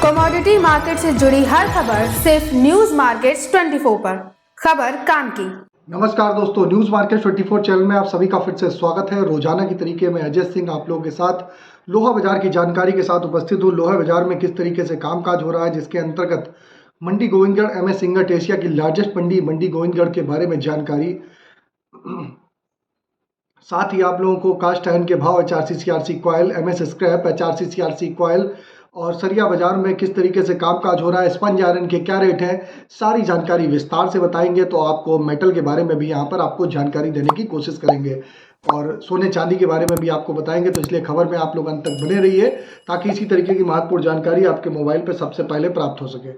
Commodity market से जुड़ी हर खबर सिर्फ न्यूज मार्केट्स 24 पर। खबर काम की। नमस्कार दोस्तों, न्यूज मार्केट 24 चैनल में आप सभी का फिर से स्वागत है। रोजाना की तरीके में अजय सिंह आप लोगों के साथ लोहा बाजार की जानकारी के साथ उपस्थित हूँ। लोहा बाजार में किस तरीके से कामकाज हो रहा है, जिसके अंतर्गत मंडी गोविंदगढ़ एमएस सिंगट एशिया की लार्जेस्ट मंडी गोविंदगढ़ के बारे में जानकारी, साथ ही आप लोगों को कास्ट आयरन के भाव, HRC coil, MS scrap, HRC coil और सरिया बाजार में किस तरीके से कामकाज हो रहा है, स्पंज आयरन के क्या रेट हैं, सारी जानकारी विस्तार से बताएंगे। तो आपको मेटल के बारे में भी यहाँ पर आपको जानकारी देने की कोशिश करेंगे और सोने चांदी के बारे में भी आपको बताएंगे। तो इसलिए खबर में आप लोग अंत तक बने रहिए ताकि इसी तरीके की महत्वपूर्ण जानकारी आपके मोबाइल पर सबसे पहले प्राप्त हो सके।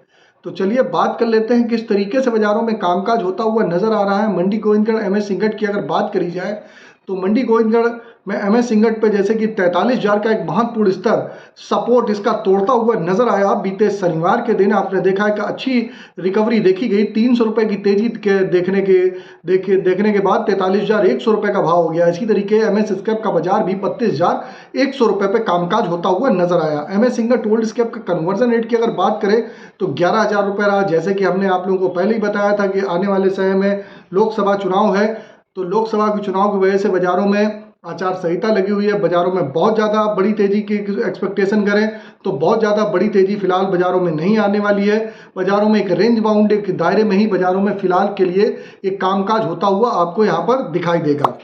तो चलिए बात कर लेते हैं किस तरीके से बाजारों में कामकाज होता हुआ नजर आ रहा है। मंडी गोविंदगढ़ एमएस सिंगट की अगर बात करी जाए तो मंडी गोविंदगढ़ में एमएस सिंगट पे जैसे कि 43,000 का एक महत्वपूर्ण स्तर सपोर्ट इसका तोड़ता हुआ नजर आया। बीते शनिवार के दिन आपने देखा है कि अच्छी रिकवरी देखी गई। 300 रुपये की तेजी के देखने के बाद 43,100 रुपये का भाव हो गया। इसी तरीके एमएस स्क्रैप का बाजार भी 32,100 रुपये पे कामकाज होता हुआ नजर आया। एमएस सिंगट ओल्ड स्क्रैप का कन्वर्जन रेट की अगर बात करें तो 11,000 रुपये रहा। जैसे कि हमने आप लोगों को पहले ही बताया था कि आने वाले समय में लोकसभा चुनाव है, तो लोकसभा के चुनाव की वजह से बाजारों में आचार संहिता लगी हुई है। बाजारों में बहुत ज़्यादा बड़ी तेजी की एक्सपेक्टेशन करें तो बहुत ज़्यादा बड़ी तेजी फिलहाल बाजारों में नहीं आने वाली है। बाजारों में एक रेंज बाउंड एक दायरे में ही बाजारों में फिलहाल के लिए एक कामकाज होता हुआ आपको यहाँ पर दिखाई देगा।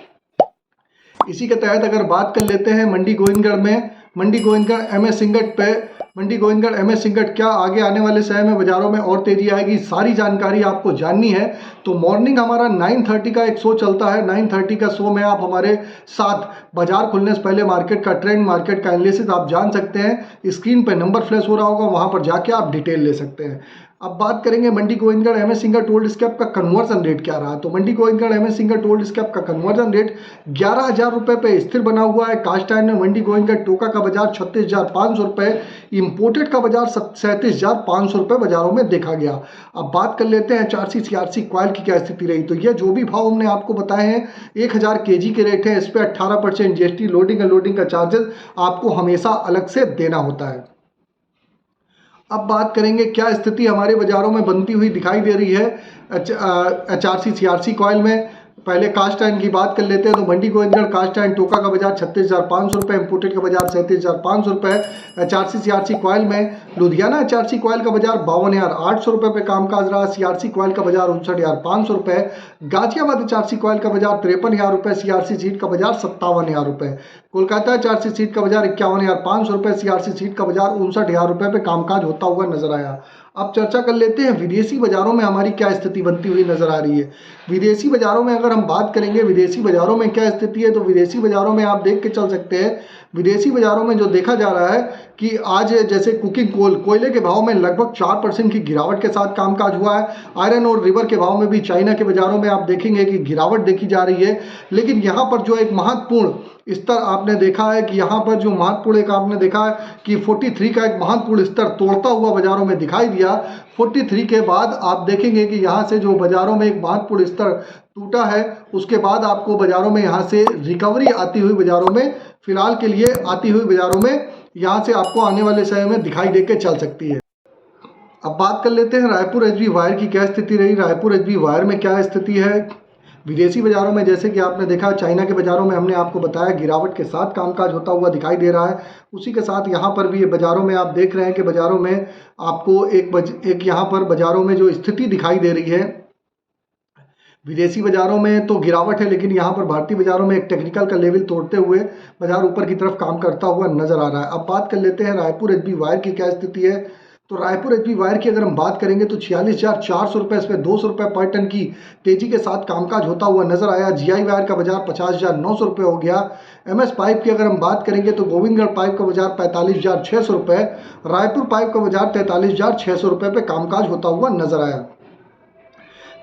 इसी के तहत अगर बात कर लेते हैं मंडी गोविंदगढ़ में, मंडी गोविंदगढ़ एमएस सिंगट पे, मंडी गोविंदगढ़ एमएस सिंगट क्या आगे आने वाले समय में बाजारों में और तेजी आएगी, सारी जानकारी आपको जाननी है। तो मॉर्निंग हमारा 9:30 का एक शो चलता है। 9:30 का शो में आप हमारे साथ बाजार खुलने से पहले मार्केट का ट्रेंड, मार्केट का एनालिसिस आप जान सकते हैं। स्क्रीन पे नंबर फ्लैश हो रहा होगा, वहां पर जाके आप डिटेल ले सकते हैं। अब बात करेंगे मंडी गोविंदगढ़ एमएस सिंगट ओल्ड स्क्रैप का कन्वर्जन रेट क्या रहा। तो मंडी गोविंदगढ़ एमएस सिंगट ओल्ड स्क्रैप का कन्वर्जन रेट 11,000 रुपये पे स्थिर बना हुआ है। कास्ट आयरन में मंडी गोविंदगढ़ टोका का बाजार 36,500 रुपये, इंपोर्टेड का बाजार 37,500 रुपये बाजारों में देखा गया। अब बात कर लेते हैं HRC कॉयल की क्या स्थिति रही। तो ये जो भी भाव हमने आपको बताए हैं 1000 kg के रेट है। इस पर 18% GST, लोडिंग अनलोडिंग का चार्जेस आपको हमेशा अलग से देना होता है। अब बात करेंगे क्या स्थिति हमारे बाजारों में बनती हुई दिखाई दे रही है HRC कॉयल में। पहले कास्ट आयरन की बात कर लेते हैं। तो मंडी गोविंदगढ़ कास्ट आयरन टोका का बाजार 36,500 रुपये, इंपोर्टेड का बाजार 37,500 रुपये। HRC कॉयल में लुधियाना HRC कॉयल का बाजार 52,800 रुपये पे कामकाज रहा। CRC कॉयल का बाजार 59,500 रुपये। गाजियाबाद HRC कॉयल का बाजार 53,000 रुपये। CRC सीट का बाजार 57,000 रुपये। कोलकाता HRC सीट का बाजार 51,500 रुपये। CRC सीट का बाजार 59,000 रुपये पे कामकाज होता हुआ नजर आया। अब चर्चा कर लेते हैं विदेशी बाजारों में हमारी क्या स्थिति बनती हुई नजर आ रही है। विदेशी बाजारों में अगर हम बात करेंगे विदेशी बाजारों में क्या स्थिति है, तो विदेशी बाजारों में आप देख के चल सकते हैं। विदेशी बाजारों में जो देखा जा रहा है कि आज जैसे कुकिंग कोयले के भाव में लगभग 4% की गिरावट के साथ कामकाज हुआ है। आयरन और रिवर के भाव में भी चाइना के बाजारों में आप देखेंगे कि गिरावट देखी जा रही है। लेकिन यहाँ पर जो एक महत्वपूर्ण स्तर आपने देखा है कि यहाँ पर जो महत्वपूर्ण एक आपने देखा है कि 43 का एक महत्वपूर्ण स्तर तोड़ता हुआ बाजारों में दिखाई दिया। 43 के बाद आप देखेंगे कि यहाँ से जो बाजारों में एक महत्वपूर्ण स्तर टूटा है, उसके बाद आपको बाजारों में यहाँ से रिकवरी आती हुई बाजारों में फिलहाल के लिए आती हुई बाजारों में यहाँ से आपको आने वाले समय में दिखाई दे के चल सकती है। अब बात कर लेते हैं रायपुर HB वायर की क्या स्थिति रही। रायपुर HB वायर में क्या स्थिति है विदेशी बाजारों में, जैसे कि आपने देखा चाइना के बाजारों में हमने आपको बताया गिरावट के साथ कामकाज होता हुआ दिखाई दे रहा है। उसी के साथ यहाँ पर भी बाजारों में आप देख रहे हैं कि बाजारों में आपको एक यहाँ पर बाजारों में जो स्थिति दिखाई दे रही है, विदेशी बाजारों में तो गिरावट है, लेकिन यहाँ पर भारतीय बाजारों में एक टेक्निकल का लेवल तोड़ते हुए बाजार ऊपर की तरफ काम करता हुआ नजर आ रहा है। अब बात कर लेते हैं रायपुर HB वायर की क्या स्थिति है। तो रायपुर HB वायर की अगर हम बात करेंगे तो 46,400 रुपये, इस पर 200 रुपये पर टन की तेजी के साथ कामकाज होता हुआ नजर आया। GI वायर का बाजार 50,900 रुपये हो गया। MS पाइप की अगर हम बात करेंगे तो गोविंदगढ़ पाइप का बाजार 45,600 रुपये, रायपुर पाइप का बाजार 43,600 रुपये पे कामकाज होता हुआ नजर आया।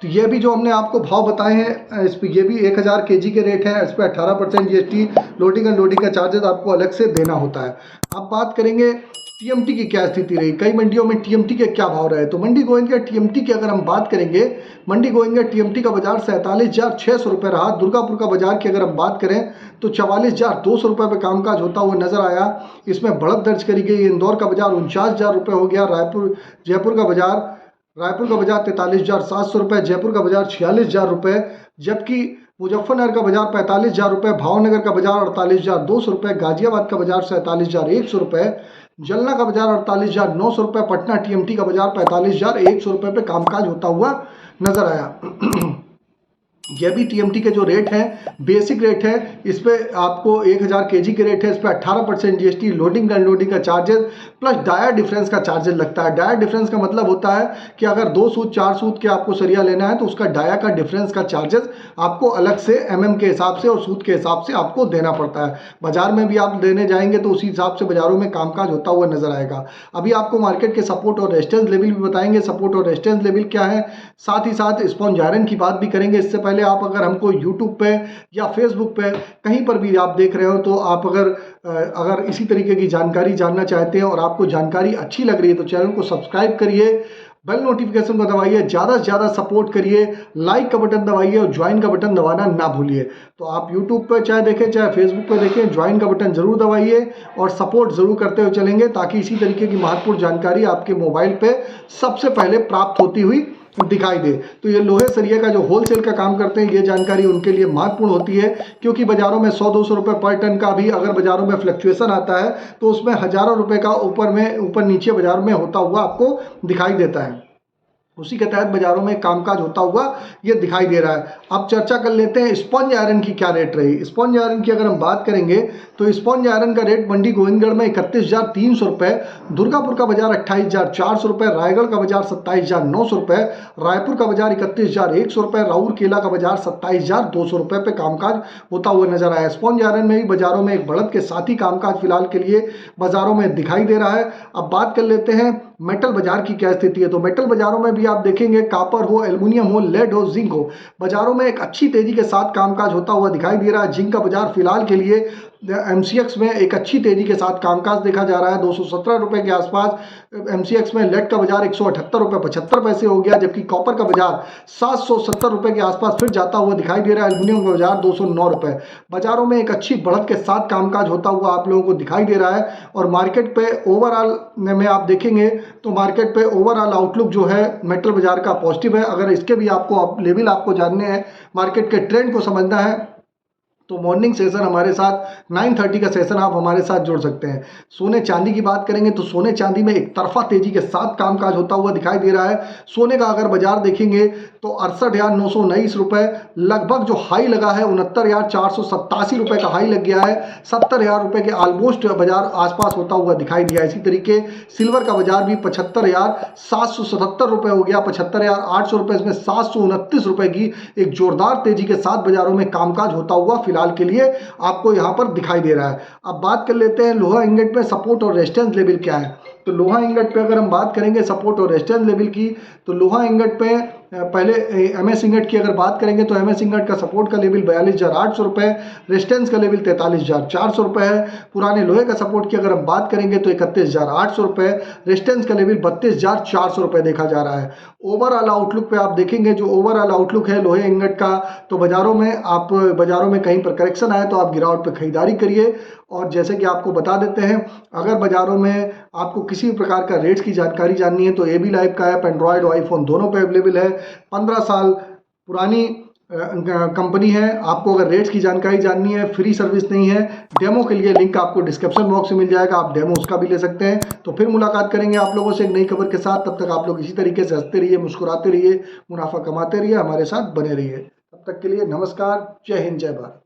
तो ये भी जो हमने आपको भाव बताए हैं, इस पर ये भी 1000 kg के रेट है। इस पर 18% GST, लोडिंग एंड लोडिंग का चार्जेस आपको अलग से देना होता है। अब बात करेंगे टीएमटी की क्या स्थिति रही, कई मंडियों में टीएमटी के क्या भाव रहे। तो मंडी गोविंदगढ़ टीएमटी की अगर हम बात करेंगे, मंडी गोविंदगढ़ टीएमटी का बाजार 47,600 रुपये रहा। दुर्गापुर का बाजार की अगर हम बात करें तो 44,200 रुपये पे कामकाज होता हुआ नजर आया। इसमें बढ़त दर्ज करी गई। इंदौर का बाजार 49,000 रुपये हो गया। रायपुर का बाजार 43,700 रुपये, जयपुर का बाजार 46,000 रुपये, जबकि मुजफ्फरनगर का बाजार 45,000 रुपये, भावनगर का बाजार 48,200 रुपये, गाजियाबाद का बाजार 47,100 रुपये, जलना का बाजार 48,900 रुपये, पटना टीएमटी का बाजार 45,100 रुपये पे कामकाज होता हुआ नजर आया। यह भी टीएमटी के जो रेट हैं, बेसिक रेट है, इस पे आपको 1000 केजी के रेट है, इस पे 18% जीएसटी, लोडिंग अनलोडिंग का चार्जेस प्लस डायर डिफरेंस का चार्जेस लगता है। डायर डिफरेंस का मतलब होता है कि अगर 2 सूत 4 सूत के आपको सरिया लेना है तो उसका डाया का डिफरेंस का चार्जेस आपको अलग से एमएम के हिसाब से और सूत के हिसाब से आपको देना पड़ता है। बाजार में भी आप देने जाएंगे तो उसी हिसाब से बाजारों में कामकाज होता हुआ नजर आएगा। अभी आपको मार्केट के सपोर्ट और रेजिस्टेंस लेवल भी बताएंगे, सपोर्ट और रेजिस्टेंस लेवल क्या है, साथ ही साथ स्पॉन्ज आयरन की बात भी करेंगे। इससे पहले आप अगर हमको यूट्यूब पे या फेसबुक पे कहीं पर भी आप देख रहे हो तो आप अगर इसी तरीके की जानकारी जानना चाहते हैं और आपको जानकारी अच्छी लग रही है तो चैनल को सब्सक्राइब करिए, बेल नोटिफिकेशन को दबाइए, ज़्यादा से ज़्यादा सपोर्ट करिए, लाइक का बटन दबाइए और ज्वाइन का बटन दबाना ना भूलिए। तो आप यूट्यूब पर चाहे देखें चाहे फेसबुक पर देखें, ज्वाइन का बटन जरूर दबाइए और सपोर्ट जरूर करते हुए चलेंगे ताकि इसी तरीके की महत्वपूर्ण जानकारी आपके मोबाइल पे सबसे पहले प्राप्त होती हुई दिखाई दे। तो ये लोहे सरिये का जो होलसेल का काम करते हैं, ये जानकारी उनके लिए महत्वपूर्ण होती है, क्योंकि बाजारों में 100-200 रुपये पर टन का भी अगर बाजारों में फ्लक्चुएशन आता है तो उसमें हजारों रुपए का ऊपर नीचे बाजार में होता हुआ आपको दिखाई देता है। उसी के तहत बाजारों में कामकाज होता हुआ ये दिखाई दे रहा है। अब चर्चा कर लेते हैं स्पॉन्ज आयरन की क्या रेट रही। स्पॉन्ज आयरन की अगर हम बात करेंगे तो स्पॉन्ज आयरन का रेट मंडी गोविंदगढ़ में 31,300 रुपये, दुर्गापुर का बाजार 28,400 रुपये, रायगढ़ का बाजार 27,900 रुपये, रायपुर का बाजार 31,100 रुपये, राउरकेला का बाजार 27,200 रुपये पे कामकाज होता हुआ नजर आया। स्पॉन्ज आयरन में भी बाजारों में एक बढ़त के साथ ही कामकाज फिलहाल के लिए बाजारों में दिखाई दे रहा है। अब बात कर लेते हैं मेटल बाजार की क्या स्थिति है। तो मेटल बाजारों में भी आप देखेंगे, कापर हो, एल्युमिनियम हो, लेड हो, जिंक हो, बाजारों में एक अच्छी तेजी के साथ कामकाज होता हुआ दिखाई दे रहा है। जिंक का बाजार फिलहाल के लिए एमसीएक्स में एक अच्छी तेजी के साथ कामकाज देखा जा रहा है, 217 रुपये के आसपास एमसीएक्स में। लेड का बाजार 178 रुपये 75 पैसे हो गया, जबकि कॉपर का बाजार 770 रुपये के आसपास फिर जाता हुआ दिखाई दे रहा है। एल्युमिनियम का बाजार 209 रुपये। बाजारों में एक अच्छी बढ़त के साथ कामकाज होता हुआ आप लोगों को दिखाई दे रहा है। और मार्केट पे ओवरऑल में आप देखेंगे तो मार्केट पे ओवरऑल आउटलुक जो है मेटल बाजार का पॉजिटिव है। अगर इसके भी आपको लेवल आपको जानने हैं, मार्केट के ट्रेंड को समझना है, तो मॉर्निंग सेशन हमारे साथ 9:30 का सेशन आप हमारे साथ जोड़ सकते हैं। सोने चांदी की बात करेंगे तो सोने चांदी में एक तरफा तेजी के साथ कामकाज होता हुआ दिखाई दे रहा है। सोने का अगर बाजार देखेंगे तो 68,919 रुपये लगभग जो हाई लगा है, 69,487 रुपये का हाई लग गया है। 70,000 रुपये के ऑलमोस्ट बाजार आसपास होता हुआ दिखाई दिया। इसी तरीके सिल्वर का बाजार भी 75,777 रुपये हो गया, 75,800 रुपये, इसमें 729 रुपये की एक जोरदार तेजी के साथ बाजारों में कामकाज होता हुआ फिलहाल के लिए आपको यहां पर दिखाई दे रहा है। अब बात कर लेते हैं लोहा इंगट पे सपोर्ट और रेजिस्टेंस लेवल क्या है। तो लोहा इंगट पे अगर हम बात करेंगे सपोर्ट और रेजिस्टेंस लेवल की, तो लोहा इंगट पे पहले एमएस इंगट की अगर बात करेंगे तो एमएस इंगट का सपोर्ट का लेवल 42,800 रुपये, रेजिस्टेंस का लेवल 43,400 रुपये है। पुराने लोहे का सपोर्ट की अगर हम बात करेंगे तो 31,800 रुपये, रेजिस्टेंस का लेवल 32,400 रुपये देखा जा रहा है। ओवरऑल आउटलुक पे आप देखेंगे, जो ओवरऑल आउटलुक है लोहे इंगट का, तो बाजारों में कहीं पर करेक्शन आए तो आप गिरावट पे खरीदारी करिए। और जैसे कि आपको बता देते हैं, अगर बाजारों में आपको किसी भी प्रकार का रेट्स की जानकारी जाननी है तो एबी लाइव का ऐप एंड्रॉयड और आईफोन दोनों पे अवेलेबल है। 15 साल पुरानी कंपनी है। आपको अगर रेट्स की जानकारी जाननी है, फ्री सर्विस नहीं है। डेमो के लिए लिंक आपको डिस्क्रिप्शन बॉक्स में मिल जाएगा, आप डेमो उसका भी ले सकते हैं। तो फिर मुलाकात करेंगे आप लोगों से एक नई खबर के साथ। तब तक आप लोग इसी तरीके से हंसते रहिए, मुस्कुराते रहिए, मुनाफा कमाते रहिए, हमारे साथ बने रहिए। तब तक के लिए नमस्कार, जय हिंद, जय भारत।